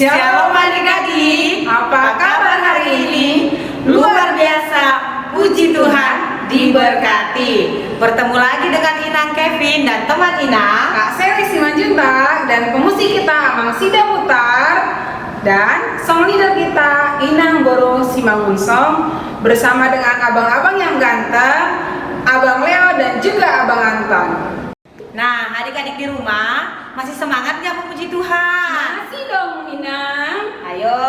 Shalom adik-adik, apa kabar hari ini? Luar biasa, puji Tuhan, diberkati. Bertemu lagi dengan Inang Kevin dan teman Inang, Kak Seri Simanjuntak, dan pemusik kita Mang Sida Mutar, dan song leader kita Inang Boro Simangunsong, bersama dengan abang-abang yang ganteng, Abang Leo dan juga Abang Anton. Nah, adik-adik di rumah masih semangat nggak memuji Tuhan? Masih dong Inang. Ayo,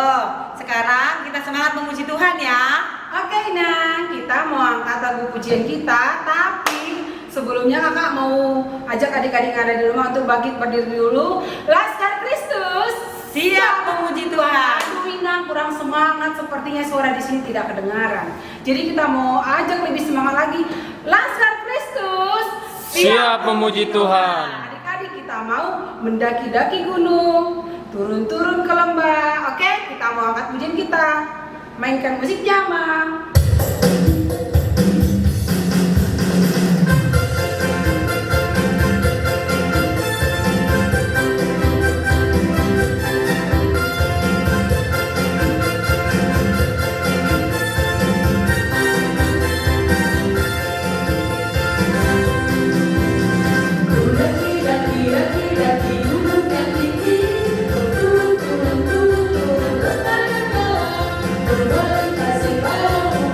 sekarang kita semangat memuji Tuhan ya. Oke Inang, kita mau angkat lagu pujian kita, tapi sebelumnya kakak mau ajak adik-adik yang ada di rumah untuk berdiri dulu. Laskar Kristus, Siap memuji Tuhan. Aduh Inang, kurang semangat, sepertinya suara di sini tidak kedengaran. Jadi kita mau ajak lebih semangat lagi. Laskar Kristus, siap memuji Tuhan. Adik-adik kita mau mendaki-daki gunung, turun-turun ke lembah. Oke, kita mau angkat pujian kita. Mainkan musik Jamang. Kasih padamu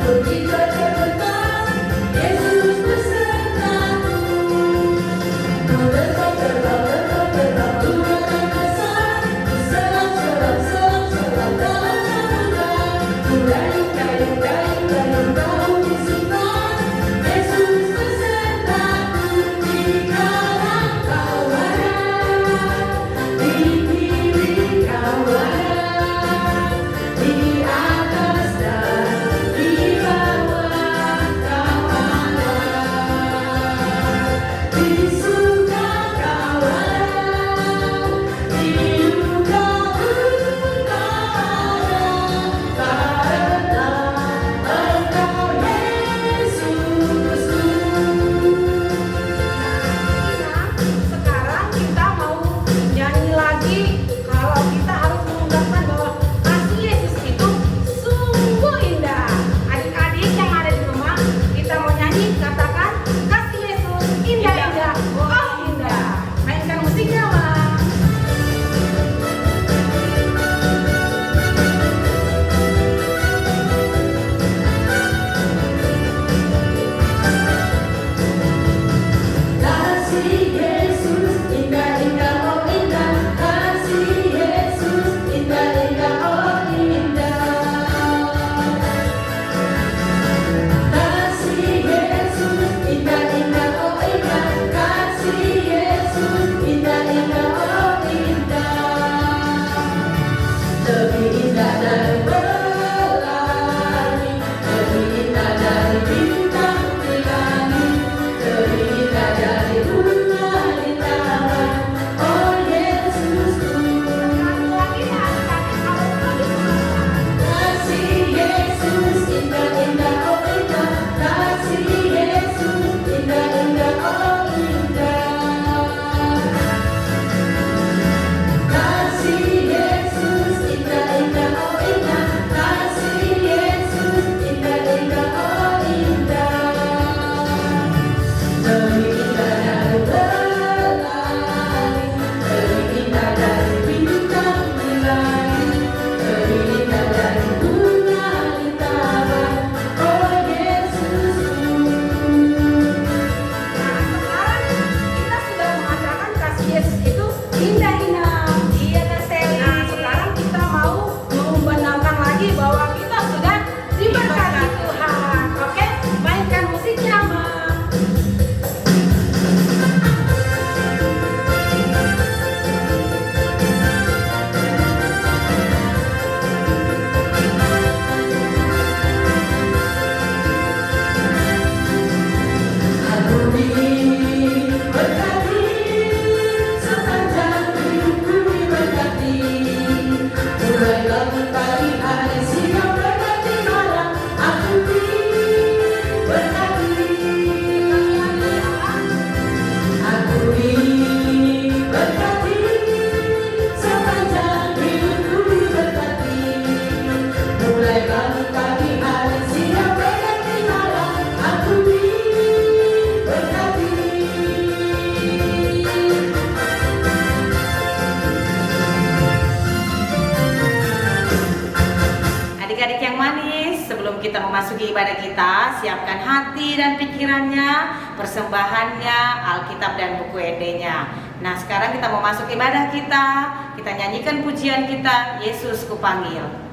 memasuki ibadah kita, siapkan hati dan pikirannya, persembahannya, Alkitab dan buku ED-nya. Nah, sekarang kita mau masuk ibadah kita. Kita nyanyikan pujian kita, Yesus Kupanggil.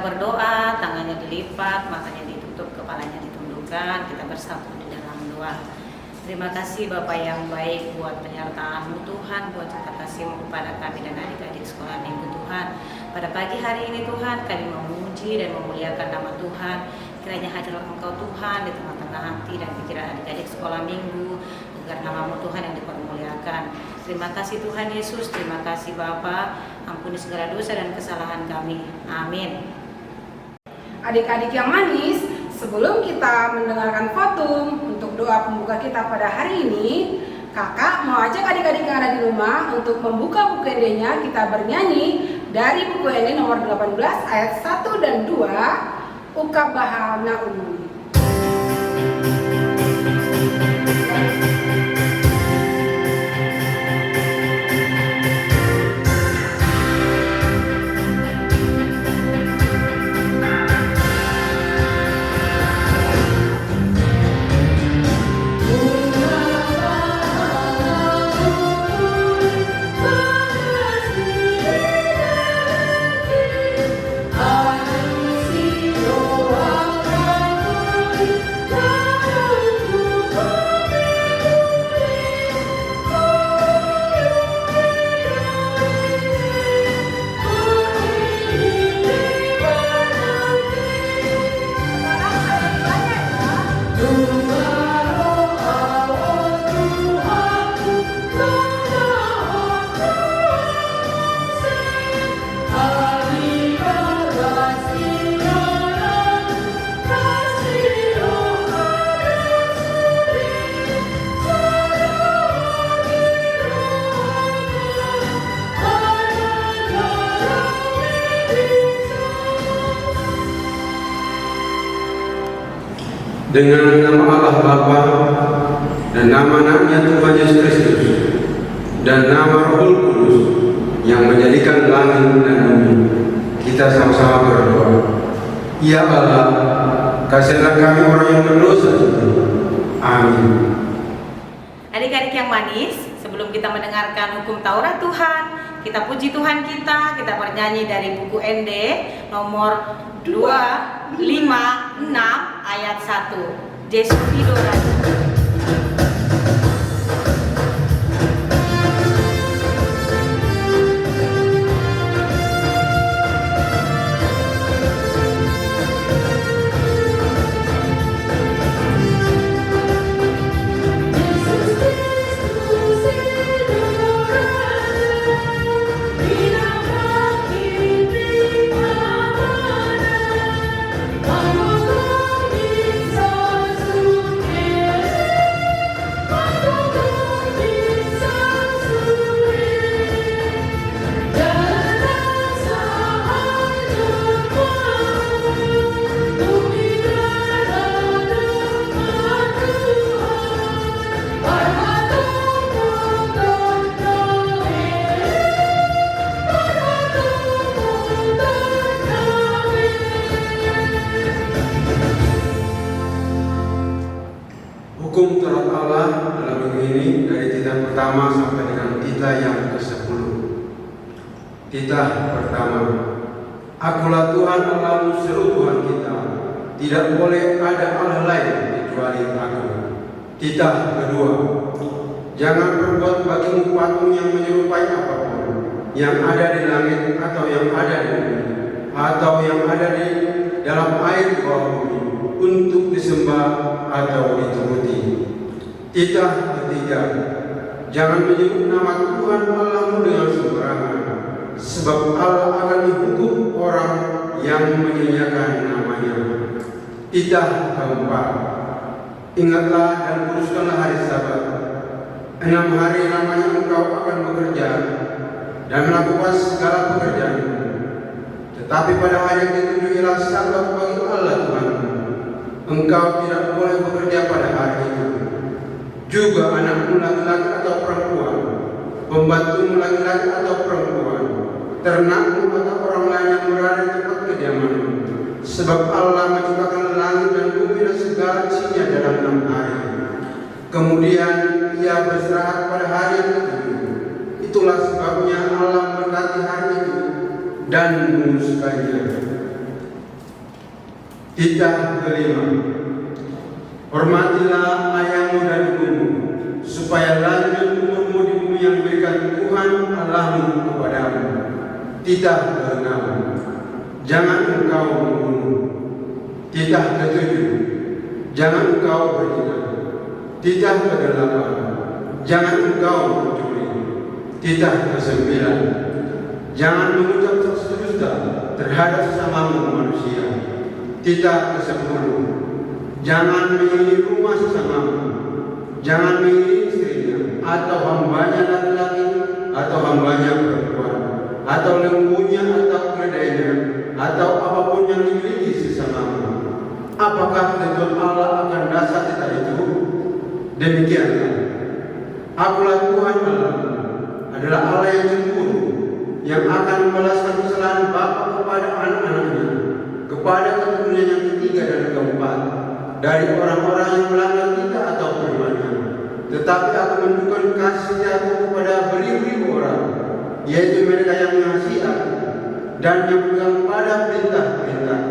Berdoa, tangannya dilipat, matanya ditutup, kepalanya ditundukkan. Kita bersatu di dalam doa. Terima kasih Bapak yang baik buat penyertaan-Mu Tuhan, buat cinta kasih-Mu kepada kami dan adik-adik sekolah minggu Tuhan. Pada pagi hari ini Tuhan, kami memuji dan memuliakan nama Tuhan. Kiranya hadirlah Engkau Tuhan di tengah-tengah hati dan pikiran adik-adik sekolah minggu, agar nama-Mu Tuhan yang dipermuliakan. Terima kasih Tuhan Yesus, terima kasih Bapa. Ampuni segala dosa dan kesalahan kami. Amin. Adik-adik yang manis, sebelum kita mendengarkan khotum untuk doa pembuka kita pada hari ini, kakak mau ajak adik-adik yang ada di rumah untuk membuka buku ED-nya. Kita bernyanyi dari buku ED nomor 18 ayat 1 dan 2, Ukabaha Naum. Dengan nama Allah Bapa dan nama anaknya Tuhan Yesus Kristus dan nama Roh Kudus yang menjadikan langit dan bumi, kita sama-sama berdoa. Ya Allah, kasihilah kami orang yang berdosa. Amin. Adik-adik yang manis, sebelum kita mendengarkan hukum Taurat Tuhan, kita puji Tuhan kita bernyanyi dari buku ND nomor 256 ayat 1. Jesu Fidora. Kita pertama sampai dengan titah yang ke-10. Titah pertama. Akulah Tuhan Allahmu seru Tuhan kita, tidak boleh ada Allah lain kecuali Aku. Titah kedua. Jangan berbuat bagimu patung yang menyerupai apapun, yang ada di langit atau yang ada di bumi, atau yang ada di dalam air di bawah bumi, untuk disembah atau dituruti. Titah ketiga. Jangan menyebut nama Tuhan Allahmu dengan sembarangan, sebab Allah akan menghukum orang yang menyia-nyiakan namanya. Titah keempat. Ingatlah dan kuduskanlah hari Sabat. 6 hari lamanya engkau akan bekerja dan melakukan segala pekerjaanmu. Tetapi pada hari yang ketujuh ialah Sabat bagi Allah Tuhanmu. Engkau tidak boleh bekerja pada hari itu. Juga anakmu laki-laki atau perempuan, pembantumu laki-laki atau perempuan, ternakmu atau orang lain yang berada di tempat kediamanmu. Sebab Allah menciptakan langit dan bumi dan segala isinya dalam 6 hari. Kemudian Ia beristirahat pada hari yang ketujuh. Itulah sebabnya Allah memberkati hari itu dan memuliakannya. Titah kelima. Hormatilah ayahmu dan ibumu, supaya lanjut umurmu di bumi yang diberikan Tuhan Allahmu kepadamu. Titah keenam. Jangan engkau membunuh. Titah ketujuh. Jangan engkau berzina. Titah kedelapan. Jangan engkau mencuri. Titah kesembilan. Jangan mengucap dusta terhadap sesamamu manusia. Titah ke-10. Jangan mengingini rumah sesamamu. Jangan mengingini istrinya, atau hambanya laki-laki, atau hambanya perempuan, atau lembunya, atau keledainya, atau apapun yang dimiliki sesamamu. Apakah ketentuan Allah akan dasar titah itu? Demikianlah. Akulah Tuhan Allahmu, adalah Allah yang cemburu, yang akan membalaskan kesalahan bapa kepada anak-anaknya, kepada keturunannya yang ketiga dan keempat, dari orang-orang yang melanggar titah atau firman-Nya. Tetapi Aku menunjukkan kasih setiaku kepada beribu-ribu orang, yaitu mereka yang mengasihi Aku dan yang berpegang pada perintah-perintah.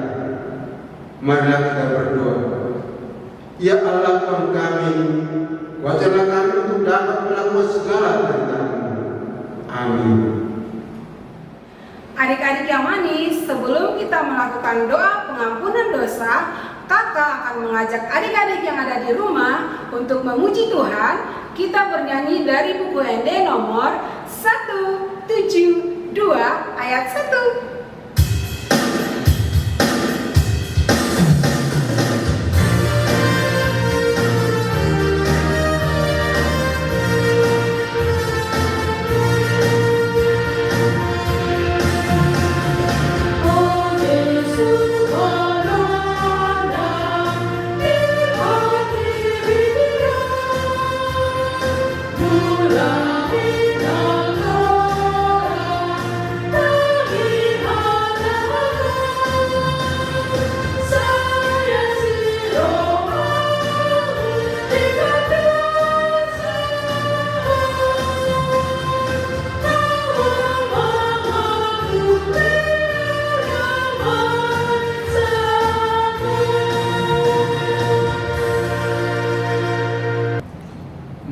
Marilah kita berdoa. Ya Allah Tuhan kami, kuatkanlah kami untuk dapat melakukan segala perintah-Mu. Amin. Adik-adik yang manis, sebelum kita melakukan doa pengampunan dosa, kakak akan mengajak adik-adik yang ada di rumah untuk memuji Tuhan. Kita bernyanyi dari buku ND nomor 172 ayat 1.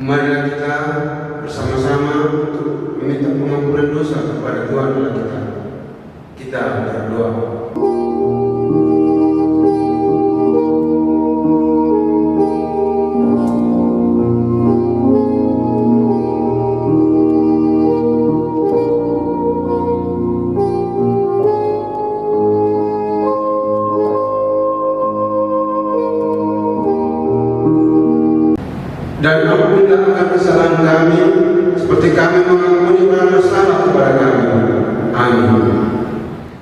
Marilah kita bersama-sama untuk meminta pengampunan dosa kepada Tuhan Allah kita. Kita berdoa. Dan ampunilah akan kesalahan kami, seperti kami mengampuni orang bersalah kepada kami. Amin.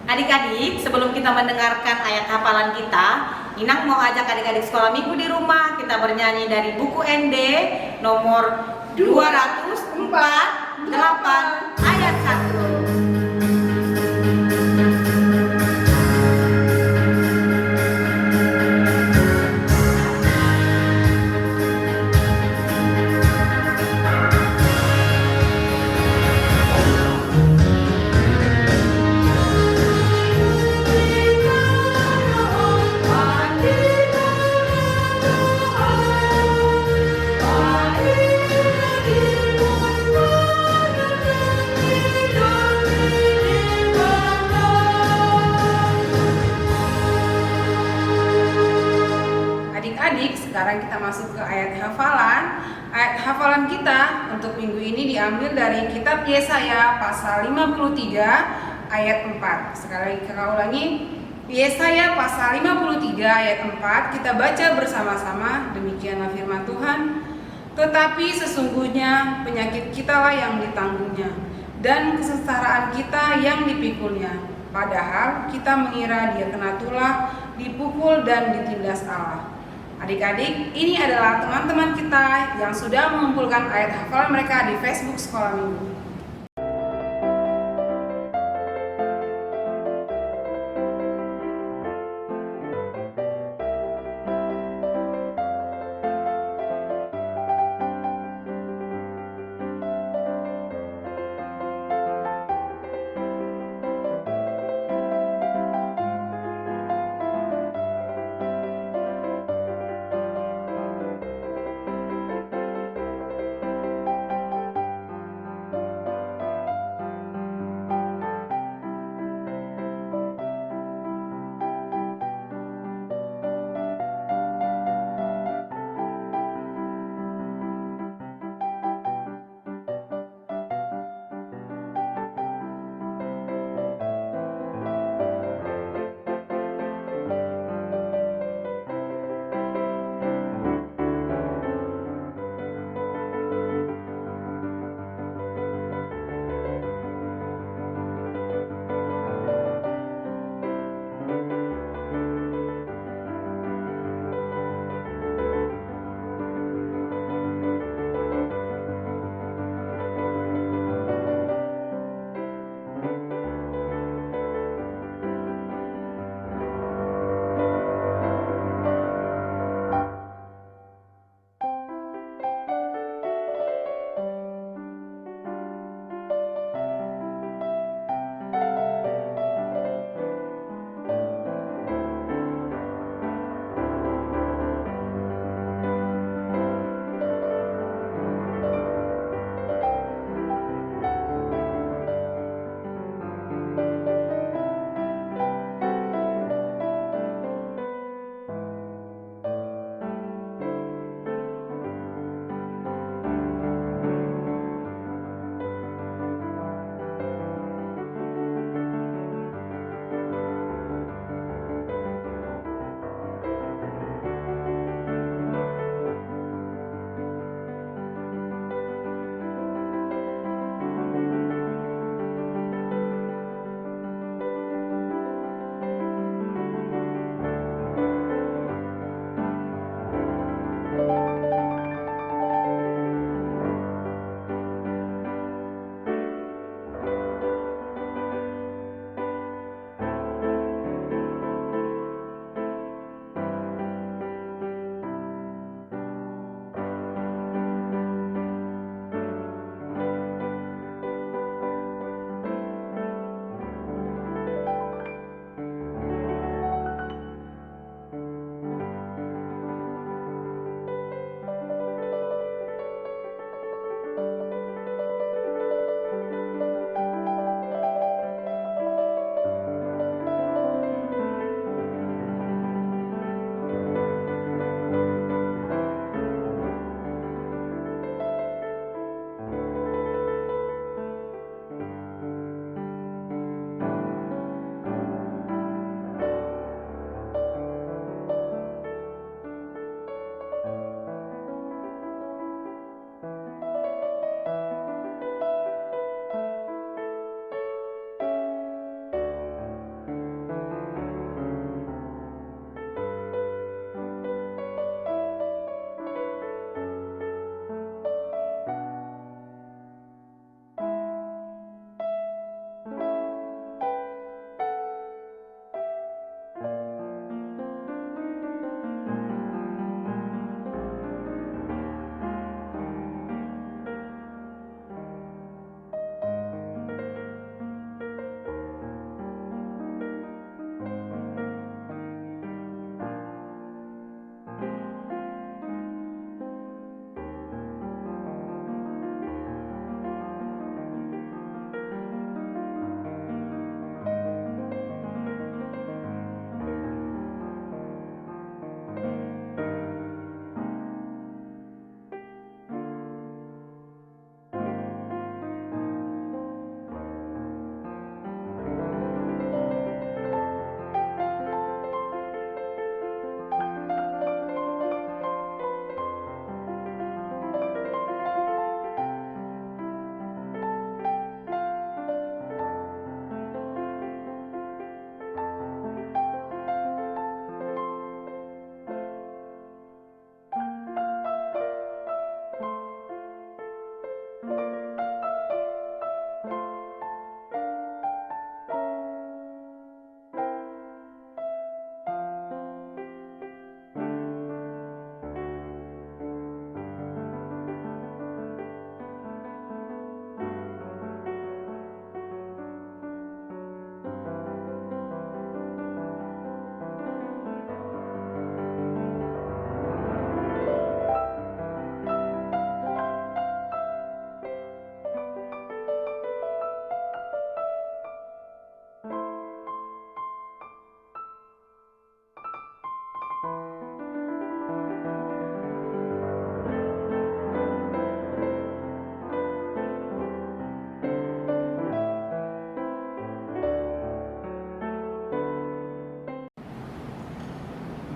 Adik-adik, sebelum kita mendengarkan ayat hafalan kita, Inang mau ajak adik-adik sekolah minggu di rumah. Kita bernyanyi dari buku ND nomor 248 ayat 1. masuk ke ayat hafalan. Ayat hafalan kita untuk minggu ini diambil dari kitab Yesaya pasal 53 ayat 4. Sekali lagi kakak ulangi, Yesaya pasal 53 ayat 4, kita baca bersama-sama. Demikianlah firman Tuhan. Tetapi sesungguhnya penyakit kitalah yang ditanggungnya, dan kesengsaraan kita yang dipikulnya. Padahal kita mengira dia kena tulah, dipukul dan ditindas Allah. Adik-adik, ini adalah teman-teman kita yang sudah mengumpulkan ayat hafalan mereka di Facebook Sekolah Minggu.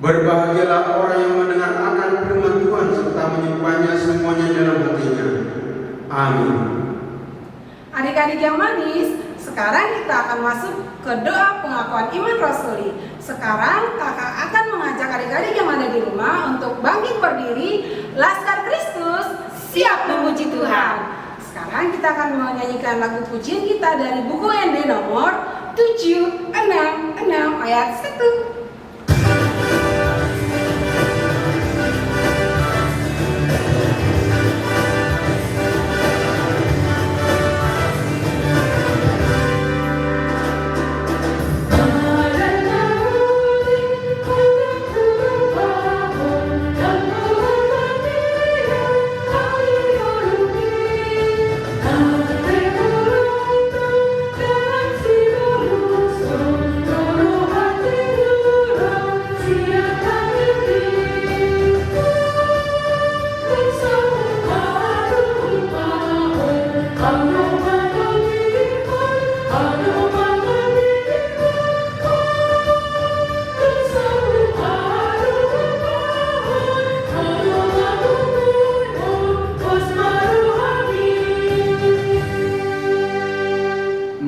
Berbahagialah orang yang mendengar akan firman Tuhan serta menyimpannya semuanya dalam hatinya. Amin. Adik-adik yang manis, sekarang kita akan masuk ke doa pengakuan iman rasuli. Sekarang kakak akan mengajak adik-adik yang ada di rumah untuk bangkit berdiri. Laskar Kristus, siap memuji Tuhan. Sekarang kita akan menyanyikan lagu pujian kita dari buku ND nomor 766 ayat 1.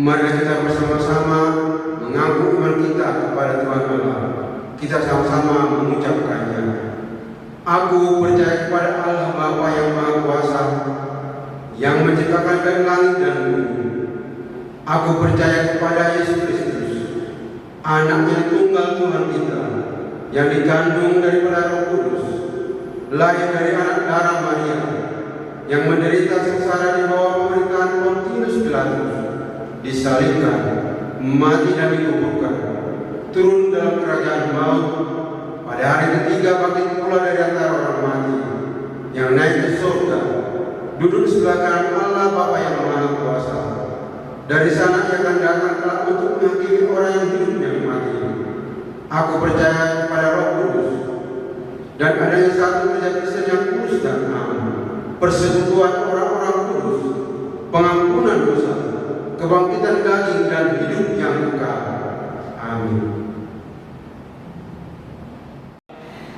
Mari kita bersama-sama mengaku iman kita kepada Tuhan Allah. Kita sama-sama mengucapkannya. Aku percaya kepada Allah Bapa yang Maha Kuasa, yang menciptakan dari langit dan bumi. Aku percaya kepada Yesus Kristus, Anak-Nya tunggal Tuhan kita, yang dikandung daripada Roh Kudus, lahir dari anak darah Maria, yang menderita sengsara di bawah pemerintahan Pontius Pilatus, disalibkan, mati dan dikuburkan, turun dalam kerajaan maut, pada hari ketiga bangkit pula dari antara orang mati, yang naik ke surga, duduk sebelah kanan Allah Bapa yang Maha Kuasa. Dari sana ia akan datang kelak untuk menghakimi orang yang hidup dan mati. Aku percaya kepada Roh Kudus, dan adanya satu gereja Kristen yang kudus dan aman, persekutuan orang-orang kudus, pengampunan dosa, kebangkitan daging dan hidup yang kekal. Amin.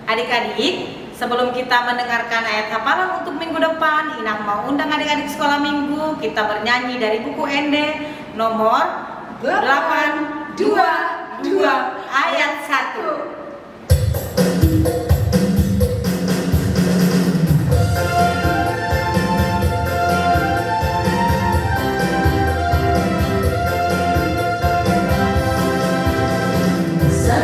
Adik-adik, sebelum kita mendengarkan ayat hafalan untuk minggu depan, Inang mau undang adik-adik sekolah minggu. Kita bernyanyi dari buku ND nomor 822 ayat 1. Sa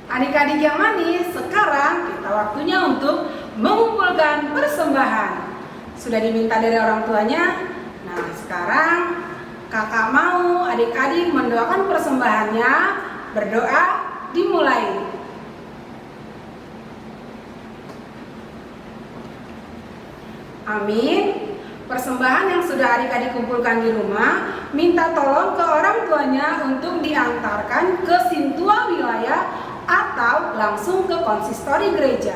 Adik-adik yang manis, sekarang kita waktunya untuk mengumpulkan persembahan. Sudah diminta dari orang tuanya. Nah, sekarang kakak mau adik-adik mendoakan persembahannya. Berdoa dimulai. Amin. Persembahan yang sudah adik-adik kumpulkan di rumah, minta tolong ke orang tuanya untuk diantarkan ke Sintua wilayah atau langsung ke konsistori gereja.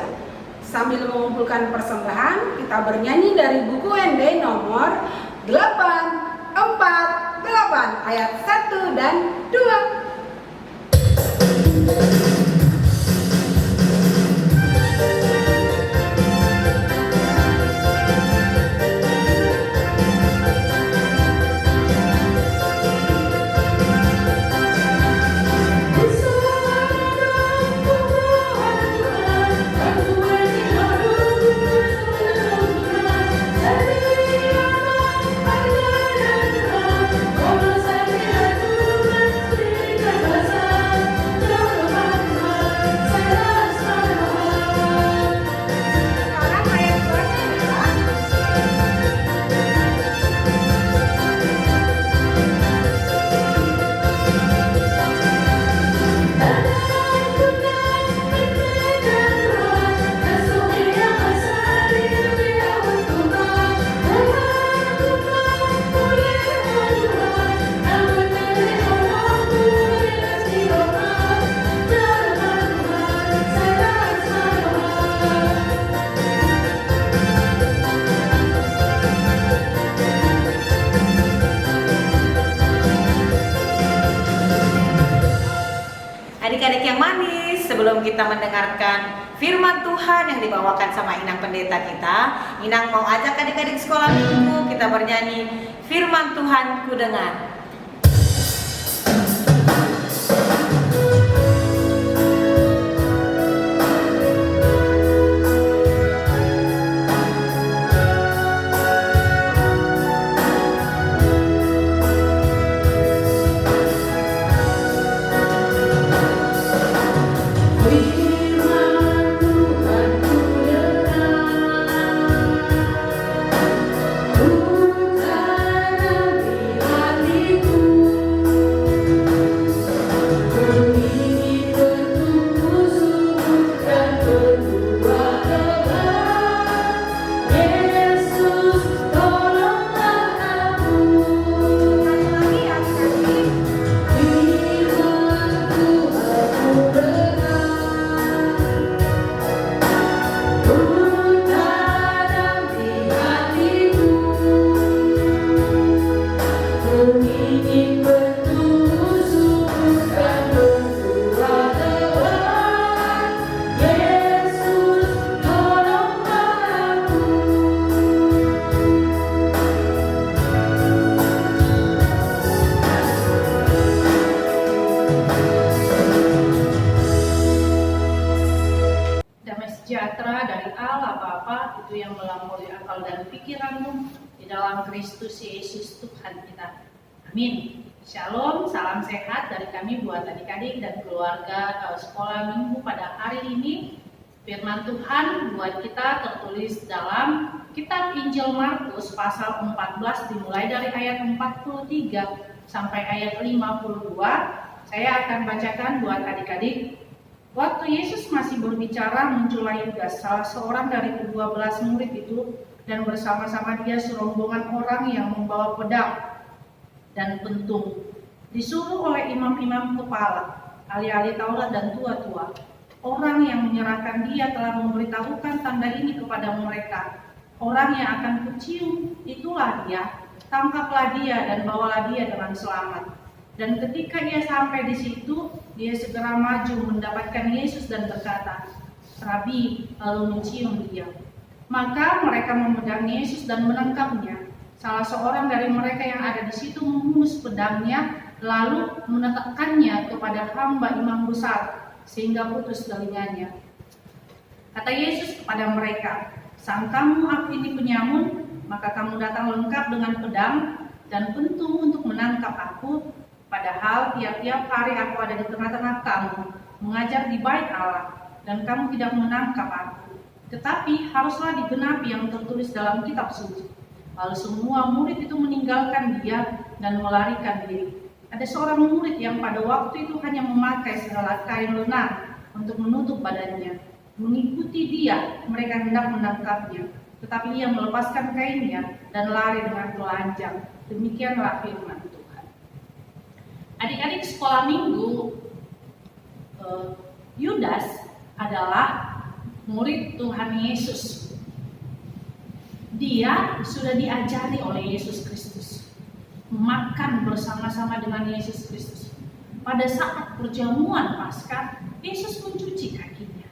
Sambil mengumpulkan persembahan, kita bernyanyi dari buku ND nomor 848 ayat 1 dan 2. Adik-adik yang manis, sebelum kita mendengarkan firman Tuhan yang dibawakan sama Inang pendeta kita, Inang mau ajak adik-adik sekolah minggu kita bernyanyi firman Tuhan ku dengar. Sejahtera dari Allah Bapa itu yang melampaui akal dan pikiranmu di dalam Kristus Yesus Tuhan kita. Amin. Shalom, salam sehat dari kami buat adik-adik dan keluarga sekolah minggu pada hari ini. Firman Tuhan buat kita tertulis dalam kitab Injil Markus pasal 14 dimulai dari ayat 43 sampai ayat 52. Saya akan bacakan buat adik-adik. Waktu Yesus masih berbicara, muncullah Yudas, salah seorang dari ke-12 murid itu, dan bersama-sama dia serombongan orang yang membawa pedang dan pentung. Disuruh oleh imam-imam kepala, ahli-ahli Taurat dan tua-tua. Orang yang menyerahkan dia telah memberitahukan tanda ini kepada mereka. Orang yang akan kucium, itulah dia. Tangkaplah dia dan bawalah dia dengan selamat. Dan ketika ia sampai di situ, dia segera maju mendapatkan Yesus dan berkata, "Rabi," lalu mencium dia. Maka mereka memedang Yesus dan menangkapnya. Salah seorang dari mereka yang ada di situ menghunus pedangnya, lalu menetakkannya kepada hamba imam besar, sehingga putus telinganya. Kata Yesus kepada mereka, "Sangkamu aku ini penyamun, maka kamu datang lengkap dengan pedang dan pentung untuk menangkap aku? Padahal tiap-tiap hari aku ada di tengah-tengah kamu, mengajar di bait Allah, dan kamu tidak menangkap aku. Tetapi haruslah digenapi yang tertulis dalam kitab suci. Lalu semua murid itu meninggalkan dia dan melarikan diri. Ada seorang murid yang pada waktu itu hanya memakai sehelai kain lenar untuk menutup badannya. Mengikuti dia, mereka hendak menangkapnya. Tetapi ia melepaskan kainnya dan lari dengan telanjang. Demikianlah firman Tuhan. Adik-adik sekolah minggu, Yudas adalah murid Tuhan Yesus. Dia sudah diajari oleh Yesus Kristus, makan bersama-sama dengan Yesus Kristus. Pada saat perjamuan Paskah, Yesus mencuci kakinya.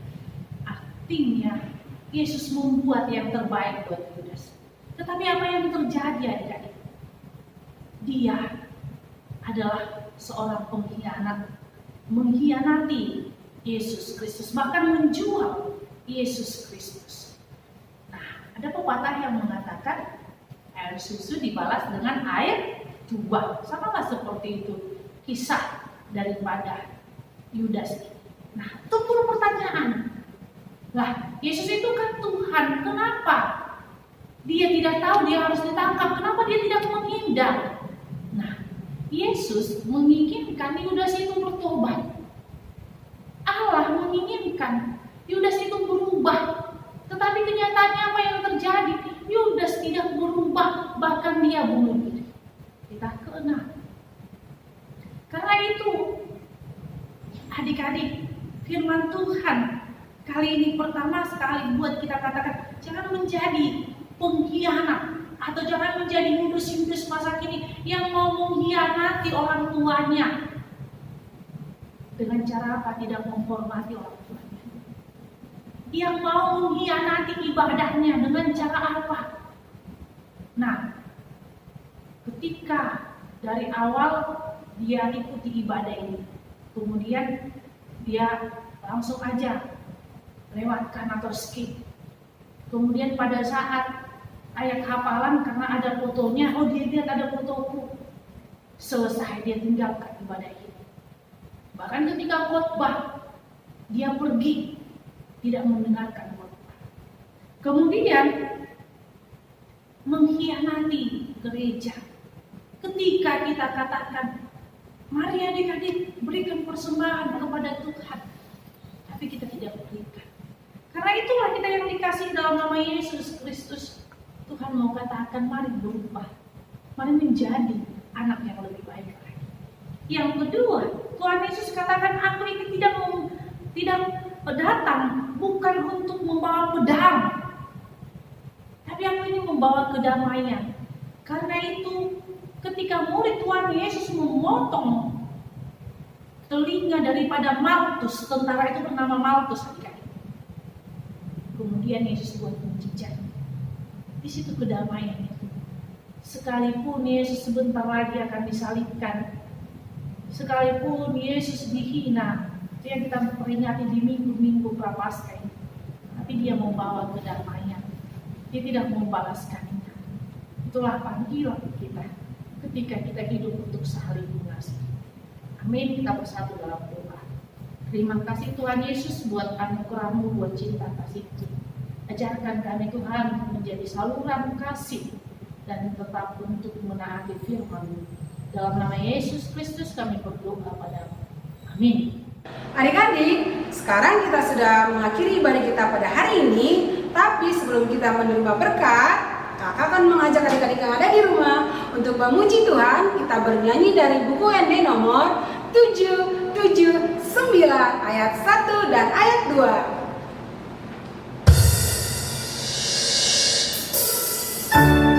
Artinya, Yesus membuat yang terbaik buat Yudas. Tetapi apa yang terjadi adik-adik? Dia adalah seorang pengkhianat, mengkhianati Yesus Kristus, bahkan menjual Yesus Kristus. Nah, ada pepatah yang mengatakan air susu dibalas dengan air tuba. Samalah seperti itu kisah daripada Yudas. Nah, timbul pertanyaan. Lah, Yesus itu kan Tuhan, kenapa dia tidak tahu dia harus ditangkap? Kenapa dia tidak menghindar? Nah, Yesus menginginkan Yudas itu bertobat. Allah menginginkan Yudas itu berubah. Tetapi kenyataannya apa yang terjadi? Yudas tidak berubah, bahkan dia bunuh diri. Kita kena. Karena itu, adik-adik, firman Tuhan kali ini pertama sekali buat kita katakan, jangan menjadi pengkhianat atau jangan menjadi Yudas masa kini yang mau mengkhianati orang tuanya. Dengan cara apa? Tidak menghormati orang tuanya. Yang mau mengkhianati ibadahnya dengan cara apa? Nah, ketika dari awal dia ikuti ibadah ini, kemudian dia langsung aja lewatkan atau skip. Kemudian pada saat ayat hafalan karena ada fotonya, oh dia lihat ada fotoku, selesai dia tinggalkan ibadah ini. Bahkan ketika khotbah dia pergi, tidak mendengarkan khotbah. Kemudian mengkhianati gereja. Ketika kita katakan, mari adik-adik berikan persembahan kepada Tuhan, tapi kita tidak berikan. Karena itulah kita yang dikasih dalam nama Yesus Kristus. Tuhan mau katakan, mari berubah, mari menjadi anak yang lebih baik lagi. Yang kedua, Tuhan Yesus katakan, aku ini tidak datang bukan untuk membawa pedang, tapi aku ini membawa kedamaian. Karena itu, ketika murid Tuhan Yesus memotong telinga daripada Malkus, tentara itu bernama Malkus, kemudian Yesus buat mujizat. Di situ kedamaian itu. Sekalipun Yesus sebentar lagi akan disalibkan, sekalipun Yesus dihina, itu yang kita peringati di minggu-minggu Prapaskah ini, tapi dia membawa kedamaian. Dia tidak membalaskan itu. Itulah panggilan kita ketika kita hidup untuk saling mengasihi. Amin. Kita bersatu dalam doa. Terima kasih Tuhan Yesus buat anugerah-Mu, buat cinta kasih-Mu. Ajarkan kami Tuhan menjadi saluran kasih dan tetap untuk menaati firman-Mu. Dalam nama Yesus Kristus kami berdoa padamu. Amin. Adik-adik, sekarang kita sudah mengakhiri ibadah kita pada hari ini. Tapi sebelum kita menerima berkat, kakak akan mengajak adik-adik yang ada di rumah untuk memuji Tuhan. Kita bernyanyi dari buku ND nomor 779 ayat 1 dan ayat 2. Aku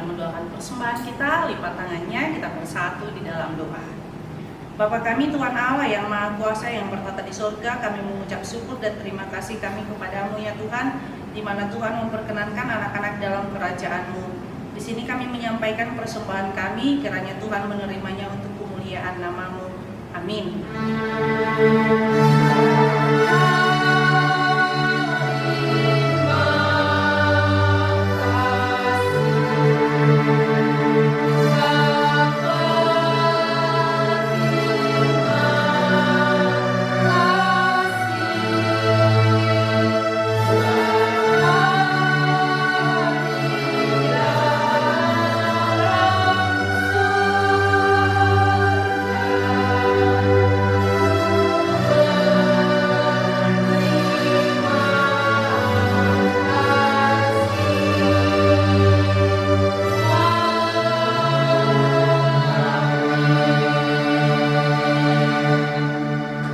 kita mendoakan persembahan kita, lipat tangannya, kita bersatu di dalam doa. Bapa kami Tuhan Allah yang Maha Kuasa yang bertata di surga, kami mengucap syukur dan terima kasih kami kepadamu ya Tuhan, di mana Tuhan memperkenankan anak-anak dalam kerajaan-Mu. Di sini kami menyampaikan persembahan kami, kiranya Tuhan menerimanya untuk kemuliaan nama-Mu. Amin.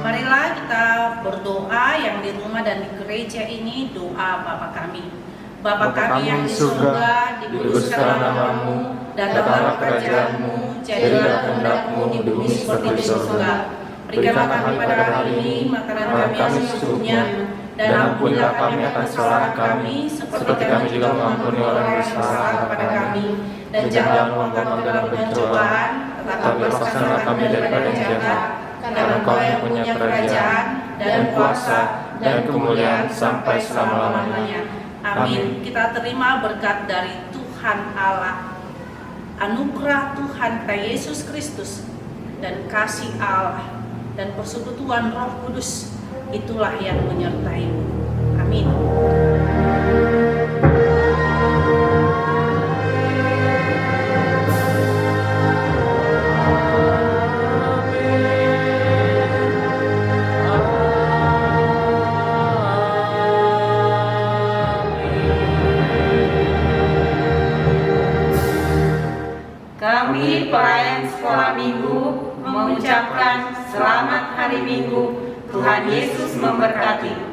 Marilah kita berdoa yang di rumah dan di gereja ini, doa Bapa kami. Bapa kami yang di surga, dikuduskanlah namamu, datanglah kerajaan-Mu, jadilah kehendak-Mu di bumi seperti di surga. Berikanlah kami pada hari ini makanan kami yang secukupnya, dan ampunilah kami akan kesalahan kami, seperti kami juga mengampuni orang yang bersalah kepada kami. Dan jangan membawa kami dalam pencobaan, tetapi lepaskanlah kami daripada yang jahat. Karena Engkau yang punya kerajaan dan kuasa dan kemuliaan sampai selama-lamanya. Amin. Kita terima berkat dari Tuhan Allah, anugerah Tuhan kita Yesus Kristus, dan kasih Allah dan persekutuan Roh Kudus, itulah yang menyertai-Mu. Amin. Kami pelayan sekolah minggu mengucapkan selamat hari Minggu. Tuhan Yesus memberkati.